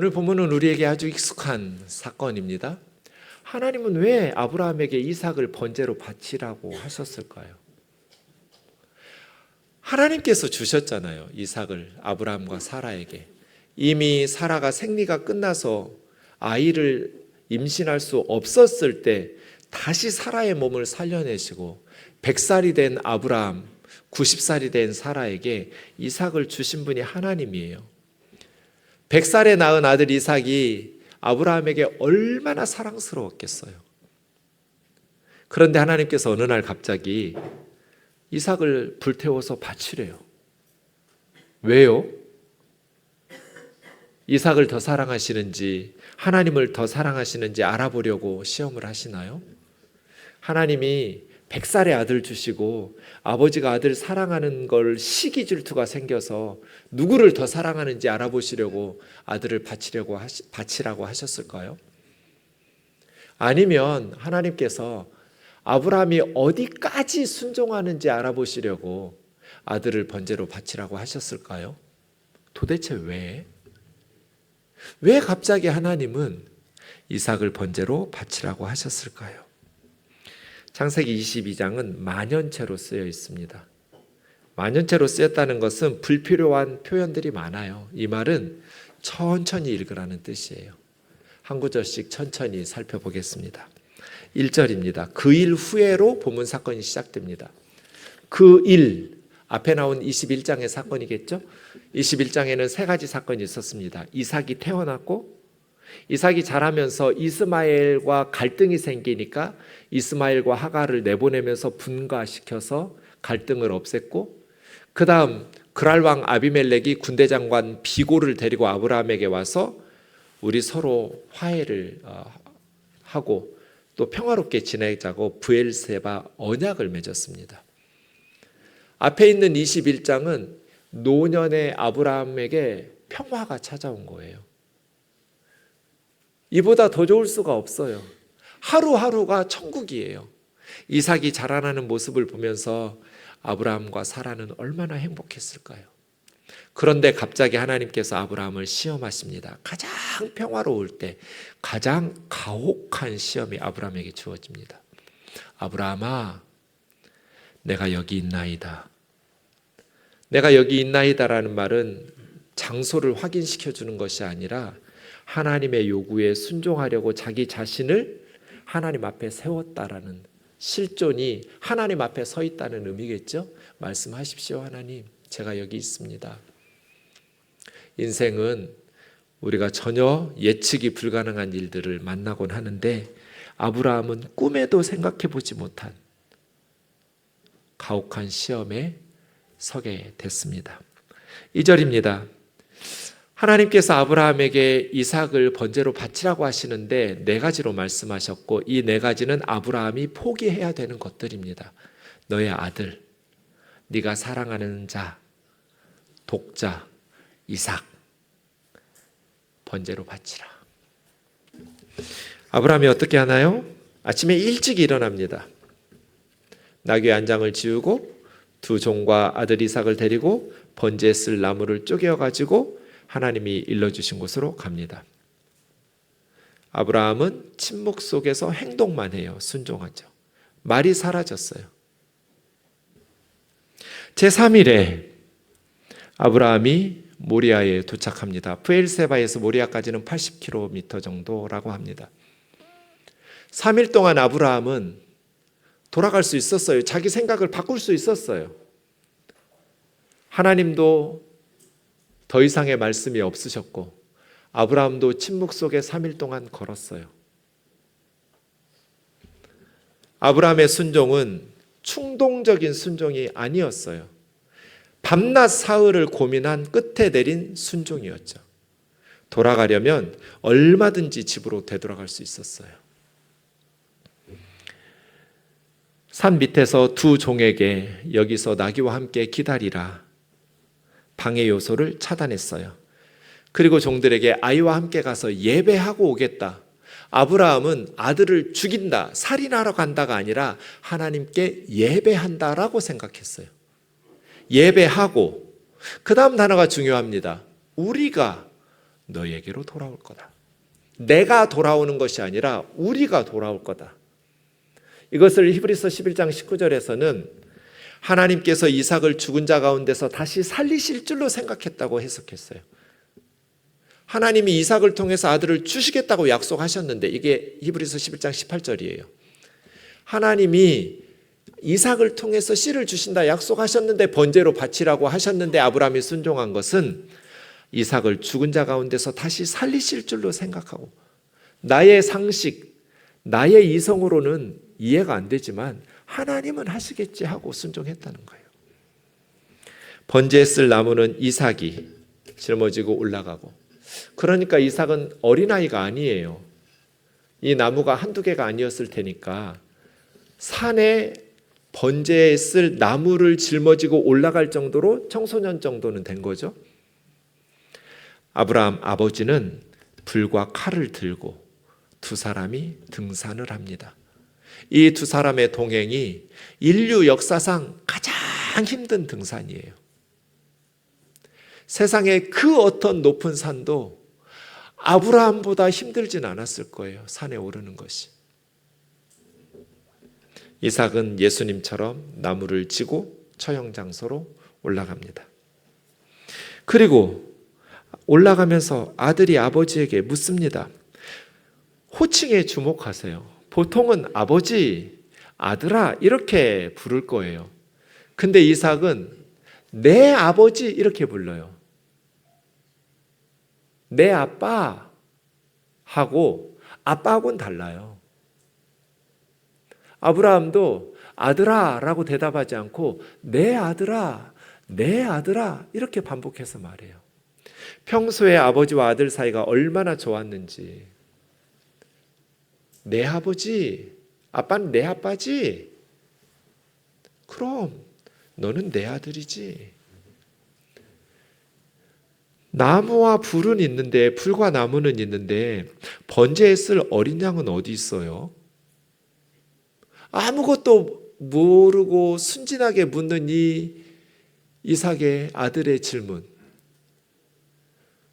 오늘 본문은 우리에게 아주 익숙한 사건입니다. 하나님은 왜 아브라함에게 이삭을 번제로 바치라고 하셨을까요? 하나님께서 주셨잖아요. 이삭을 아브라함과 사라에게. 이미 사라가 생리가 끝나서 아이를 임신할 수 없었을 때 다시 사라의 몸을 살려내시고 100살이 된 아브라함, 90살이 된 사라에게 이삭을 주신 분이 하나님이에요. 100살에 낳은 아들 이삭이 아브라함에게 얼마나 사랑스러웠겠어요. 그런데 하나님께서 어느 날 갑자기 이삭을 불태워서 바치래요. 왜요? 이삭을 더 사랑하시는지, 하나님을 더 사랑하시는지 알아보려고 시험을 하시나요? 하나님이 100살의 아들 주시고 아버지가 아들 사랑하는 걸 시기 질투가 생겨서 누구를 더 사랑하는지 알아보시려고 아들을 바치라고 하셨을까요? 아니면 하나님께서 아브라함이 어디까지 순종하는지 알아보시려고 아들을 번제로 바치라고 하셨을까요? 도대체 왜? 왜 갑자기 하나님은 이삭을 번제로 바치라고 하셨을까요? 창세기 22장은 만연체로 쓰여 있습니다. 만연체로 쓰였다는 것은 불필요한 표현들이 많아요. 이 말은 천천히 읽으라는 뜻이에요. 한 구절씩 천천히 살펴보겠습니다. 1절입니다. 그 일 후에로 본문 사건이 시작됩니다. 그 일, 앞에 나온 21장의 사건이겠죠? 21장에는 세 가지 사건이 있었습니다. 이삭이 태어났고, 이삭이 자라면서 이스마엘과 갈등이 생기니까 이스마엘과 하갈을 내보내면서 분가시켜서 갈등을 없앴고, 그 다음 그랄 왕 아비멜렉이 군대 장관 비골을 데리고 아브라함에게 와서 우리 서로 화해를 하고 또 평화롭게 지내자고 브엘세바 언약을 맺었습니다. 앞에 있는 21장은 노년의 아브라함에게 평화가 찾아온 거예요. 이보다 더 좋을 수가 없어요. 하루하루가 천국이에요. 이삭이 자라나는 모습을 보면서 아브라함과 사라는 얼마나 행복했을까요? 그런데 갑자기 하나님께서 아브라함을 시험하십니다. 가장 평화로울 때 가장 가혹한 시험이 아브라함에게 주어집니다. 아브라함아, 내가 여기 있나이다. 내가 여기 있나이다라는 말은 장소를 확인시켜 주는 것이 아니라 하나님의 요구에 순종하려고 자기 자신을 하나님 앞에 세웠다라는 실존이 하나님 앞에 서 있다는 의미겠죠? 말씀하십시오. 하나님, 제가 여기 있습니다. 인생은 우리가 전혀 예측이 불가능한 일들을 만나곤 하는데 아브라함은 꿈에도 생각해 보지 못한 가혹한 시험에 서게 됐습니다. 2절입니다. 하나님께서 아브라함에게 이삭을 번제로 바치라고 하시는데 네 가지로 말씀하셨고, 이 네 가지는 아브라함이 포기해야 되는 것들입니다. 너의 아들, 네가 사랑하는 자, 독자, 이삭, 번제로 바치라. 아브라함이 어떻게 하나요? 아침에 일찍 일어납니다. 나귀 한 장을 지우고 두 종과 아들 이삭을 데리고 번제에 쓸 나무를 쪼개어가지고 하나님이 일러주신 곳으로 갑니다. 아브라함은 침묵 속에서 행동만 해요. 순종하죠. 말이 사라졌어요. 제3일에 아브라함이 모리아에 도착합니다. 브엘세바에서 모리아까지는 80km 정도라고 합니다. 3일 동안 아브라함은 돌아갈 수 있었어요. 자기 생각을 바꿀 수 있었어요. 하나님도 더 이상의 말씀이 없으셨고 아브라함도 침묵 속에 3일 동안 걸었어요. 아브라함의 순종은 충동적인 순종이 아니었어요. 밤낮 사흘을 고민한 끝에 내린 순종이었죠. 돌아가려면 얼마든지 집으로 되돌아갈 수 있었어요. 산 밑에서 두 종에게 여기서 나귀와 함께 기다리라, 방해 요소를 차단했어요. 그리고 종들에게 아이와 함께 가서 예배하고 오겠다. 아브라함은 아들을 죽인다, 살인하러 간다가 아니라 하나님께 예배한다라고 생각했어요. 예배하고, 그 다음 단어가 중요합니다. 우리가 너에게로 돌아올 거다. 내가 돌아오는 것이 아니라 우리가 돌아올 거다. 이것을 히브리서 11장 19절에서는 하나님께서 이삭을 죽은 자 가운데서 다시 살리실 줄로 생각했다고 해석했어요. 하나님이 이삭을 통해서 아들을 주시겠다고 약속하셨는데, 이게 히브리서 11장 18절이에요. 하나님이 이삭을 통해서 씨를 주신다 약속하셨는데 번제로 바치라고 하셨는데 아브라함이 순종한 것은 이삭을 죽은 자 가운데서 다시 살리실 줄로 생각하고, 나의 상식, 나의 이성으로는 이해가 안 되지만 하나님은 하시겠지 하고 순종했다는 거예요. 번제에 쓸 나무는 이삭이 짊어지고 올라가고, 그러니까 이삭은 어린아이가 아니에요. 이 나무가 한두 개가 아니었을 테니까 산에 번제에 쓸 나무를 짊어지고 올라갈 정도로 청소년 정도는 된 거죠. 아브라함 아버지는 불과 칼을 들고 두 사람이 등산을 합니다. 이 두 사람의 동행이 인류 역사상 가장 힘든 등산이에요. 세상의 그 어떤 높은 산도 아브라함보다 힘들진 않았을 거예요. 산에 오르는 것이. 이삭은 예수님처럼 나무를 지고 처형 장소로 올라갑니다. 그리고 올라가면서 아들이 아버지에게 묻습니다. 호칭에 주목하세요. 보통은 아버지, 아들아 이렇게 부를 거예요. 근데 이삭은 내 아버지 이렇게 불러요. 내 아빠 하고 아빠하고는 달라요. 아브라함도 아들아 라고 대답하지 않고 내 아들아, 내 아들아 이렇게 반복해서 말해요. 평소에 아버지와 아들 사이가 얼마나 좋았는지. 내 아버지, 아빠는 내 아빠지. 그럼 너는 내 아들이지. 나무와 불은 있는데, 불과 나무는 있는데 번제에 쓸 어린 양은 어디 있어요? 아무것도 모르고 순진하게 묻는 이 이삭의 아들의 질문.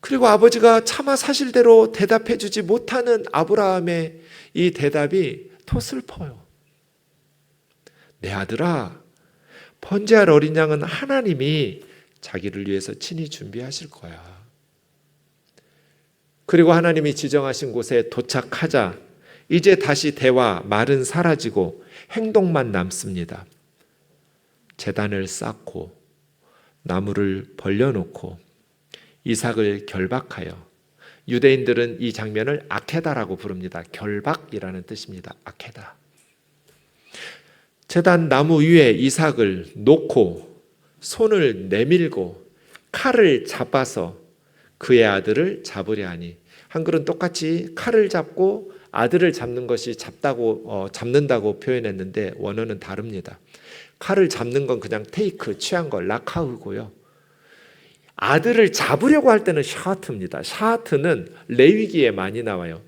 그리고 아버지가 차마 사실대로 대답해 주지 못하는 아브라함의 이 대답이 더 슬퍼요. 내 아들아, 번제할 어린 양은 하나님이 자기를 위해서 친히 준비하실 거야. 그리고 하나님이 지정하신 곳에 도착하자 이제 다시 대화, 말은 사라지고 행동만 남습니다. 제단을 쌓고 나무를 벌려놓고 이삭을 결박하여, 유대인들은 이 장면을 아케다라고 부릅니다. 결박이라는 뜻입니다. 아케다. 제단 나무 위에 이삭을 놓고 손을 내밀고 칼을 잡아서 그의 아들을 잡으려 하니, 한글은 똑같이 칼을 잡고 아들을 잡는 것이 잡는다고 표현했는데 원어는 다릅니다. 칼을 잡는 건 그냥 테이크, 취한 거, 라카흐고요. 아들을 잡으려고 할 때는 샤하트입니다. 샤하트는 레위기에 많이 나와요.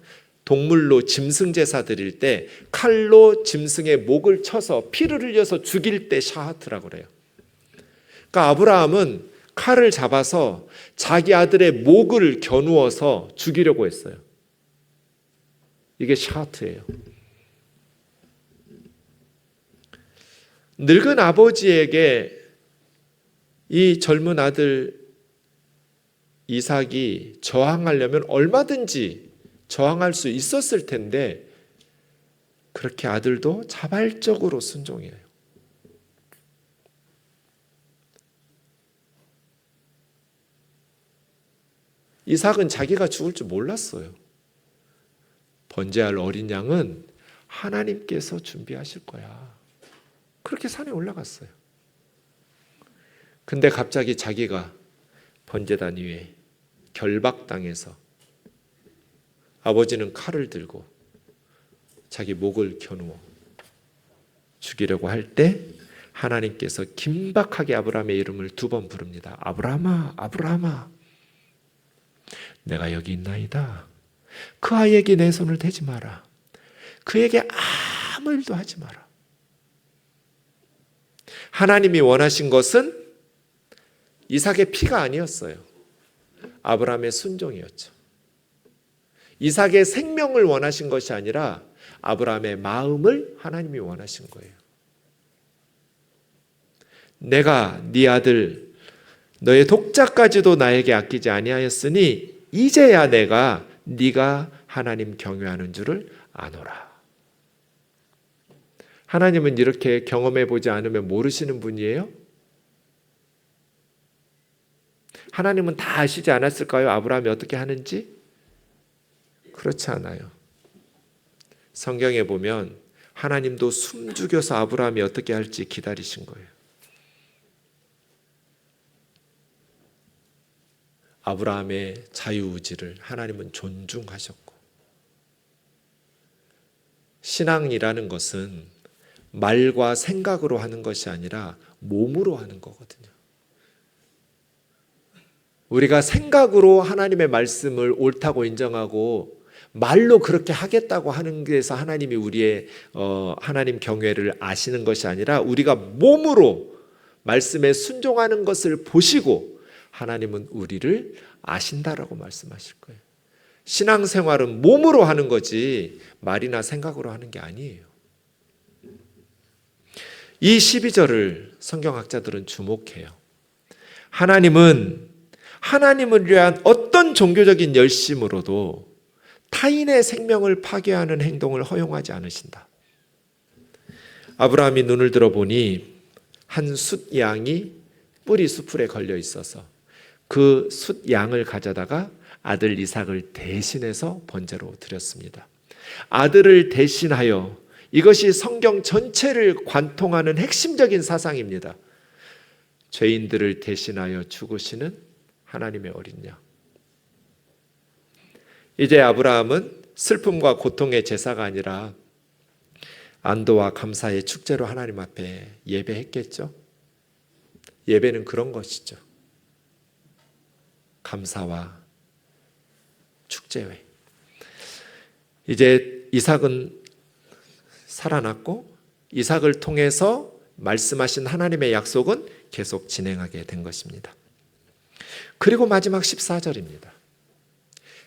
동물로 짐승 제사 드릴 때 칼로 짐승의 목을 쳐서 피를 흘려서 죽일 때 샤하트라고 그래요. 그러니까 아브라함은 칼을 잡아서 자기 아들의 목을 겨누어서 죽이려고 했어요. 이게 샤하트예요. 늙은 아버지에게 이 젊은 아들 이삭이 저항하려면 얼마든지 저항할 수 있었을 텐데, 그렇게 아들도 자발적으로 순종해요. 이삭은 자기가 죽을 줄 몰랐어요. 번제할 어린 양은 하나님께서 준비하실 거야. 그렇게 산에 올라갔어요. 근데 갑자기 자기가 번제단 위에 결박당해서 아버지는 칼을 들고 자기 목을 겨누어 죽이려고 할 때 하나님께서 긴박하게 아브라함의 이름을 2번 부릅니다. 아브라함아, 아브라함아, 내가 여기 있나이다. 그 아이에게 내 손을 대지 마라. 그에게 아무 일도 하지 마라. 하나님이 원하신 것은 이삭의 피가 아니었어요. 아브라함의 순종이었죠. 이삭의 생명을 원하신 것이 아니라 아브라함의 마음을 하나님이 원하신 거예요. 내가 네 아들 너의 독자까지도 나에게 아끼지 아니하였으니 이제야 내가 네가 하나님 경외하는 줄을 아노라. 하나님은 이렇게 경험해 보지 않으면 모르시는 분이에요? 하나님은 다 아시지 않았을까요? 아브라함이 어떻게 하는지? 그렇지 않아요. 성경에 보면 하나님도 숨죽여서 아브라함이 어떻게 할지 기다리신 거예요. 아브라함의 자유의지를 하나님은 존중하셨고, 신앙이라는 것은 말과 생각으로 하는 것이 아니라 몸으로 하는 거거든요. 우리가 생각으로 하나님의 말씀을 옳다고 인정하고 말로 그렇게 하겠다고 하는 데서 하나님이 우리의 하나님 경외를 아시는 것이 아니라 우리가 몸으로 말씀에 순종하는 것을 보시고 하나님은 우리를 아신다라고 말씀하실 거예요. 신앙생활은 몸으로 하는 거지 말이나 생각으로 하는 게 아니에요. 이 12절을 성경학자들은 주목해요. 하나님은 하나님을 위한 어떤 종교적인 열심으로도 타인의 생명을 파괴하는 행동을 허용하지 않으신다. 아브라함이 눈을 들어보니 한 숫양이 뿌리 수풀에 걸려 있어서 그 숫양을 가져다가 아들 이삭을 대신해서 번제로 드렸습니다. 아들을 대신하여, 이것이 성경 전체를 관통하는 핵심적인 사상입니다. 죄인들을 대신하여 죽으시는 하나님의 어린 양. 이제 아브라함은 슬픔과 고통의 제사가 아니라 안도와 감사의 축제로 하나님 앞에 예배했겠죠. 예배는 그런 것이죠. 감사와 축제회. 이제 이삭은 살아났고 이삭을 통해서 말씀하신 하나님의 약속은 계속 진행하게 된 것입니다. 그리고 마지막 14절입니다.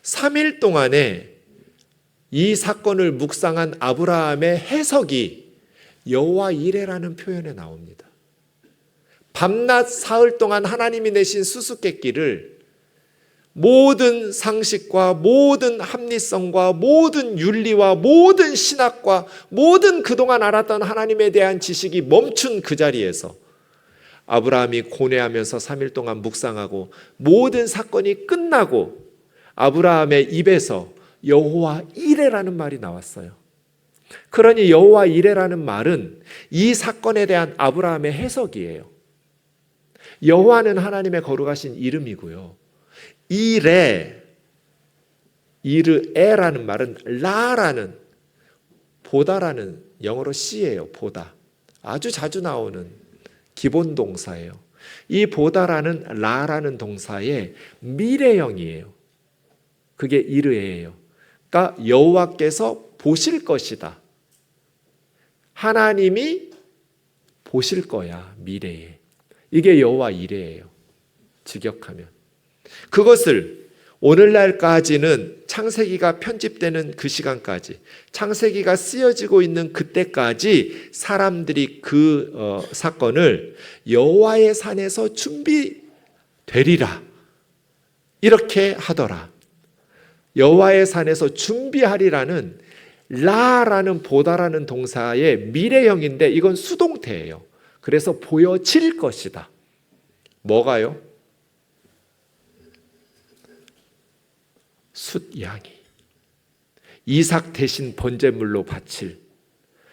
3일 동안에 이 사건을 묵상한 아브라함의 해석이 여호와 이레라는 표현에 나옵니다. 밤낮 사흘 동안 하나님이 내신 수수께끼를 모든 상식과 모든 합리성과 모든 윤리와 모든 신학과 모든 그동안 알았던 하나님에 대한 지식이 멈춘 그 자리에서 아브라함이 고뇌하면서 3일 동안 묵상하고 모든 사건이 끝나고 아브라함의 입에서 여호와 이레라는 말이 나왔어요. 그러니 여호와 이레라는 말은 이 사건에 대한 아브라함의 해석이에요. 여호와는 하나님의 거룩하신 이름이고요. 이르에라는 말은 라라는, 보다라는, 영어로 C예요. 보다. 아주 자주 나오는 기본 동사예요. 이 보다라는 라라는 동사의 미래형이에요. 그게 이르에예요. 그러니까 여호와께서 보실 것이다. 하나님이 보실 거야, 미래에. 이게 여호와 이레예요. 직역하면. 그것을 오늘날까지는 창세기가 편집되는 그 시간까지, 창세기가 쓰여지고 있는 그때까지 사람들이 그 사건을 여호와의 산에서 준비되리라 이렇게 하더라. 여호와의 산에서 준비하리라는 라라는 보다라는 동사의 미래형인데 이건 수동태예요. 그래서 보여질 것이다. 뭐가요? 숫양이 이삭 대신 번제물로 바칠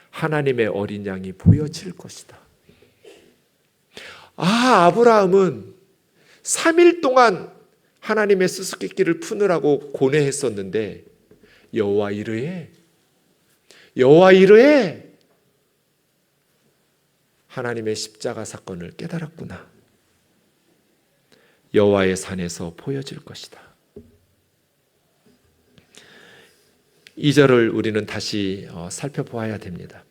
하나님의 어린 양이 보여질 것이다. 아브라함은 3일 동안 하나님의 수수께끼를 푸느라고 고뇌했었는데 여호와 이르에 하나님의 십자가 사건을 깨달았구나. 여호와의 산에서 보여질 것이다. 2절을 우리는 다시 살펴보아야 됩니다.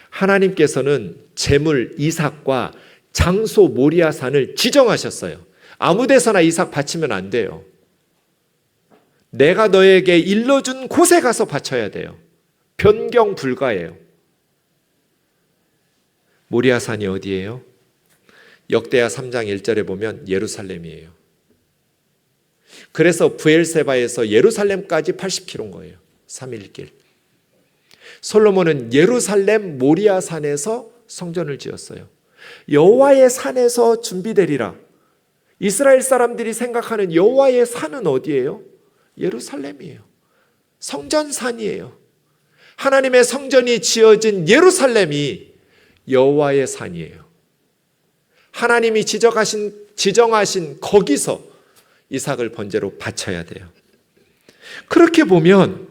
하나님께서는 제물 이삭과 장소 모리아산을 지정하셨어요. 아무 데서나 이삭 바치면 안 돼요. 내가 너에게 일러준 곳에 가서 바쳐야 돼요. 변경 불가예요. 모리아산이 어디예요? 역대하 3장 1절에 보면 예루살렘이에요. 그래서 브엘세바에서 예루살렘까지 80km인 거예요. 3일길. 솔로몬은 예루살렘 모리아산에서 성전을 지었어요. 여호와의 산에서 준비되리라. 이스라엘 사람들이 생각하는 여호와의 산은 어디예요? 예루살렘이에요. 성전산이에요. 하나님의 성전이 지어진 예루살렘이 여호와의 산이에요. 하나님이 지정하신 거기서 이삭을 번제로 바쳐야 돼요. 그렇게 보면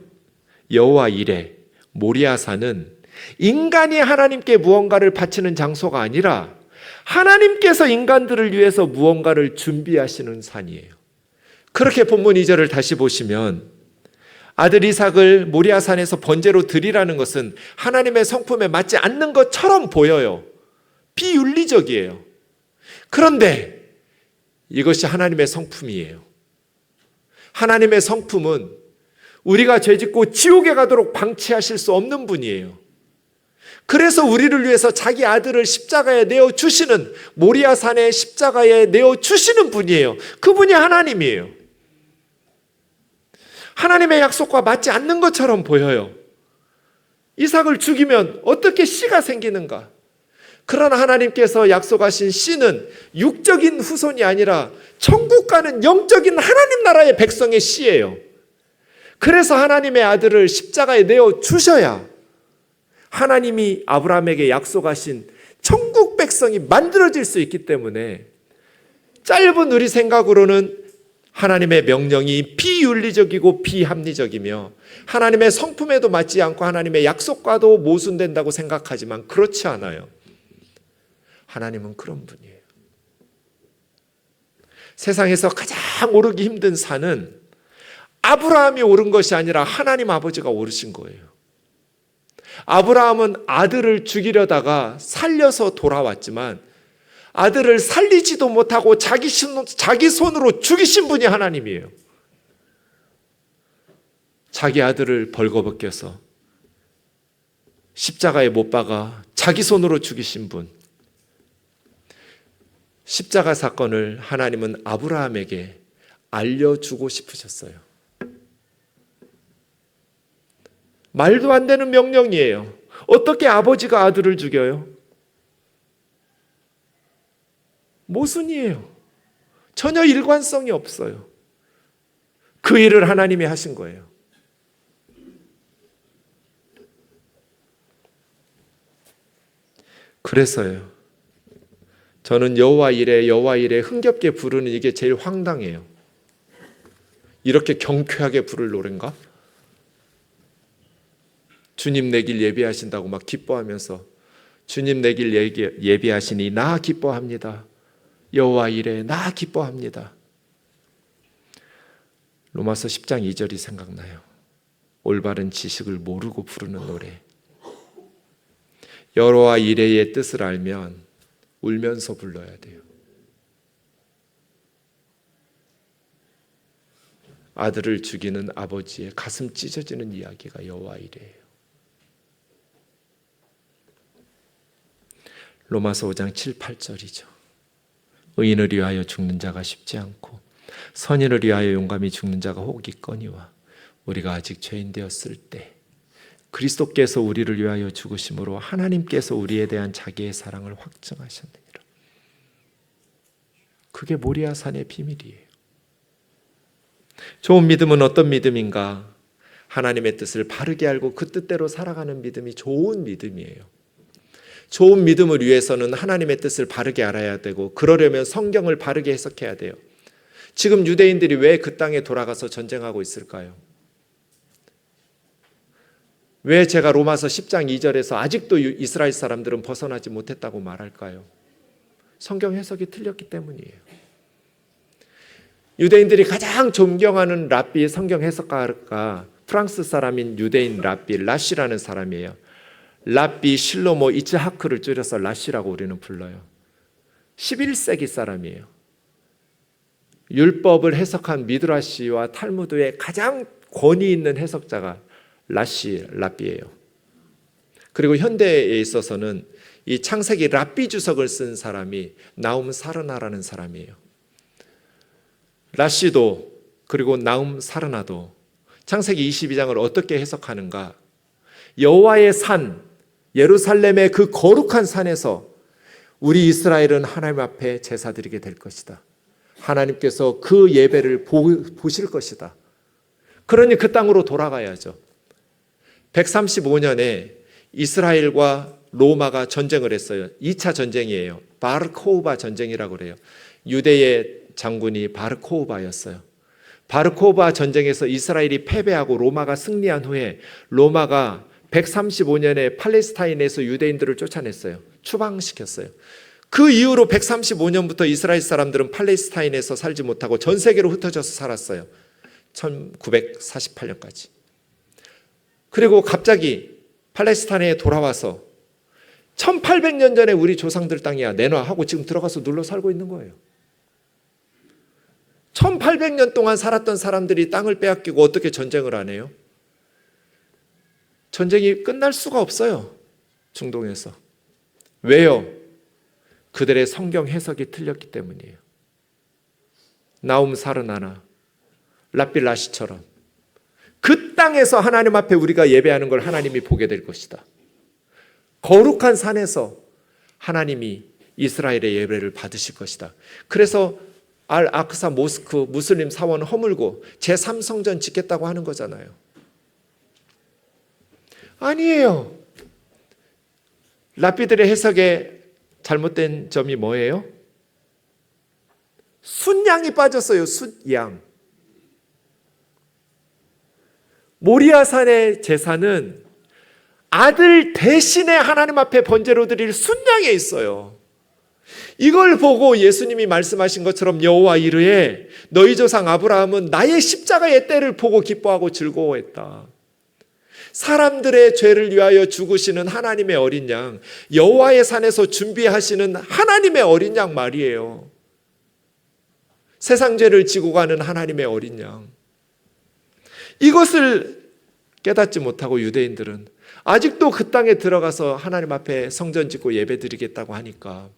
여호와 이레 모리아산은 인간이 하나님께 무언가를 바치는 장소가 아니라 하나님께서 인간들을 위해서 무언가를 준비하시는 산이에요. 그렇게 본문 2절을 다시 보시면 아들 이삭을 모리아산에서 번제로 드리라는 것은 하나님의 성품에 맞지 않는 것처럼 보여요. 비윤리적이에요. 그런데 이것이 하나님의 성품이에요. 하나님의 성품은 우리가 죄짓고 지옥에 가도록 방치하실 수 없는 분이에요. 그래서 우리를 위해서 자기 아들을 십자가에 내어주시는, 모리아산의 십자가에 내어주시는 분이에요. 그분이 하나님이에요. 하나님의 약속과 맞지 않는 것처럼 보여요. 이삭을 죽이면 어떻게 씨가 생기는가? 그러나 하나님께서 약속하신 씨는 육적인 후손이 아니라 천국 가는 영적인 하나님 나라의 백성의 씨예요. 그래서 하나님의 아들을 십자가에 내어주셔야 하나님이 아브라함에게 약속하신 천국 백성이 만들어질 수 있기 때문에 짧은 우리 생각으로는 하나님의 명령이 비윤리적이고 비합리적이며 하나님의 성품에도 맞지 않고 하나님의 약속과도 모순된다고 생각하지만 그렇지 않아요. 하나님은 그런 분이에요. 세상에서 가장 오르기 힘든 산은 아브라함이 오른 것이 아니라 하나님 아버지가 오르신 거예요. 아브라함은 아들을 죽이려다가 살려서 돌아왔지만 아들을 살리지도 못하고 자기 손으로 죽이신 분이 하나님이에요. 자기 아들을 벌거벗겨서 십자가에 못 박아 자기 손으로 죽이신 분. 십자가 사건을 하나님은 아브라함에게 알려주고 싶으셨어요. 말도 안 되는 명령이에요. 어떻게 아버지가 아들을 죽여요? 모순이에요. 전혀 일관성이 없어요. 그 일을 하나님이 하신 거예요. 그래서요. 저는 여호와 이레 흥겹게 부르는 이게 제일 황당해요. 이렇게 경쾌하게 부를 노래인가? 주님 내 길 예비하신다고 막 기뻐하면서 주님 내 길 예비하시니 나 기뻐합니다. 여호와 이레 나 기뻐합니다. 로마서 10장 2절이 생각나요. 올바른 지식을 모르고 부르는 노래. 여호와 이레의 뜻을 알면 울면서 불러야 돼요. 아들을 죽이는 아버지의 가슴 찢어지는 이야기가 여호와 이레예요. 로마서 5장 7, 8절이죠. 의인을 위하여 죽는 자가 쉽지 않고 선인을 위하여 용감히 죽는 자가 혹 있거니와 우리가 아직 죄인 되었을 때 그리스도께서 우리를 위하여 죽으심으로 하나님께서 우리에 대한 자기의 사랑을 확증하셨느니라. 그게 모리아산의 비밀이에요. 좋은 믿음은 어떤 믿음인가? 하나님의 뜻을 바르게 알고 그 뜻대로 살아가는 믿음이 좋은 믿음이에요. 좋은 믿음을 위해서는 하나님의 뜻을 바르게 알아야 되고 그러려면 성경을 바르게 해석해야 돼요. 지금 유대인들이 왜 그 땅에 돌아가서 전쟁하고 있을까요? 왜 제가 로마서 10장 2절에서 아직도 이스라엘 사람들은 벗어나지 못했다고 말할까요? 성경 해석이 틀렸기 때문이에요. 유대인들이 가장 존경하는 랍비 성경 해석가가 프랑스 사람인 유대인 랍비 라쉬라는 사람이에요. 랍비 실로모 이츠하크를 줄여서 라쉬라고 우리는 불러요. 11세기 사람이에요. 율법을 해석한 미드라시와 탈무드의 가장 권위 있는 해석자가 랍비예요. 그리고 현대에 있어서는 이 창세기 랍비 주석을 쓴 사람이 나움 사르나라는 사람이에요. 라시도 그리고 나움 사르나도 창세기 22장을 어떻게 해석하는가? 여호와의 산, 예루살렘의 그 거룩한 산에서 우리 이스라엘은 하나님 앞에 제사 드리게 될 것이다. 하나님께서 그 예배를 보실 것이다. 그러니 그 땅으로 돌아가야죠. 135년에 이스라엘과 로마가 전쟁을 했어요. 2차 전쟁이에요. 바르코바 전쟁이라고 그래요. 유대의 장군이 바르코바였어요. 바르코바 전쟁에서 이스라엘이 패배하고 로마가 승리한 후에 로마가 135년에 팔레스타인에서 유대인들을 쫓아냈어요. 추방시켰어요. 그 이후로 135년부터 이스라엘 사람들은 팔레스타인에서 살지 못하고 전 세계로 흩어져서 살았어요. 1948년까지. 그리고 갑자기 팔레스타인에 돌아와서 1800년 전에 우리 조상들 땅이야 내놔 하고 지금 들어가서 눌러 살고 있는 거예요. 1800년 동안 살았던 사람들이 땅을 빼앗기고 어떻게 전쟁을 안 해요? 전쟁이 끝날 수가 없어요. 중동에서. 왜요? 그들의 성경 해석이 틀렸기 때문이에요. 나움 사르나나 랍비 라시처럼 그 땅에서 하나님 앞에 우리가 예배하는 걸 하나님이 보게 될 것이다. 거룩한 산에서 하나님이 이스라엘의 예배를 받으실 것이다. 그래서 알 아크사 모스크 무슬림 사원 허물고 제3성전 짓겠다고 하는 거잖아요. 아니에요. 랍비들의 해석에 잘못된 점이 뭐예요? 순양이 빠졌어요. 순양. 모리아산의 제사는 아들 대신에 하나님 앞에 번제로 드릴 순양에 있어요. 이걸 보고 예수님이 말씀하신 것처럼 여호와 이르되 너희 조상 아브라함은 나의 십자가의 때를 보고 기뻐하고 즐거워했다. 사람들의 죄를 위하여 죽으시는 하나님의 어린 양, 여호와의 산에서 준비하시는 하나님의 어린 양 말이에요. 세상 죄를 지고 가는 하나님의 어린 양. 이것을 깨닫지 못하고 유대인들은 아직도 그 땅에 들어가서 하나님 앞에 성전 짓고 예배 드리겠다고 하니까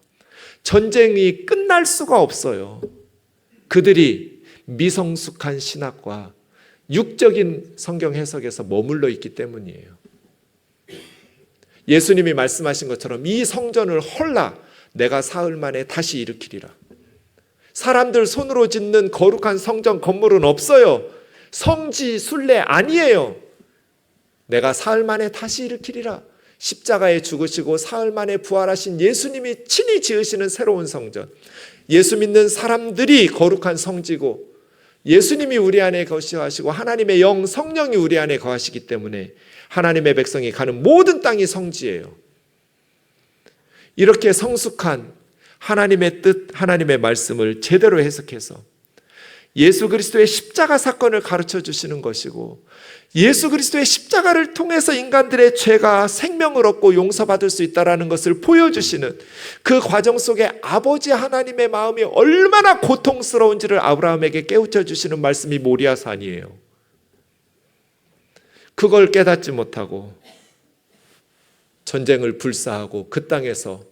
전쟁이 끝날 수가 없어요. 그들이 미성숙한 신학과 육적인 성경 해석에서 머물러 있기 때문이에요. 예수님이 말씀하신 것처럼 이 성전을 헐라 내가 사흘 만에 다시 일으키리라. 사람들 손으로 짓는 거룩한 성전 건물은 없어요. 성지 순례 아니에요. 내가 사흘 만에 다시 일으키리라. 십자가에 죽으시고 사흘 만에 부활하신 예수님이 친히 지으시는 새로운 성전. 예수 믿는 사람들이 거룩한 성지고 예수님이 우리 안에 거하시고 하나님의 영 성령이 우리 안에 거하시기 때문에 하나님의 백성이 가는 모든 땅이 성지예요. 이렇게 성숙한 하나님의 뜻, 하나님의 말씀을 제대로 해석해서 예수 그리스도의 십자가 사건을 가르쳐 주시는 것이고 예수 그리스도의 십자가를 통해서 인간들의 죄가 생명을 얻고 용서받을 수 있다는 것을 보여주시는 그 과정 속에 아버지 하나님의 마음이 얼마나 고통스러운지를 아브라함에게 깨우쳐 주시는 말씀이 모리아산이에요. 그걸 깨닫지 못하고 전쟁을 불사하고 그 땅에서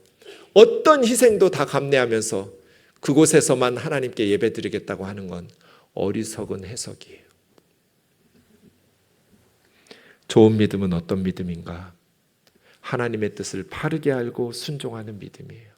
어떤 희생도 다 감내하면서 그곳에서만 하나님께 예배드리겠다고 하는 건 어리석은 해석이에요. 좋은 믿음은 어떤 믿음인가? 하나님의 뜻을 바르게 알고 순종하는 믿음이에요.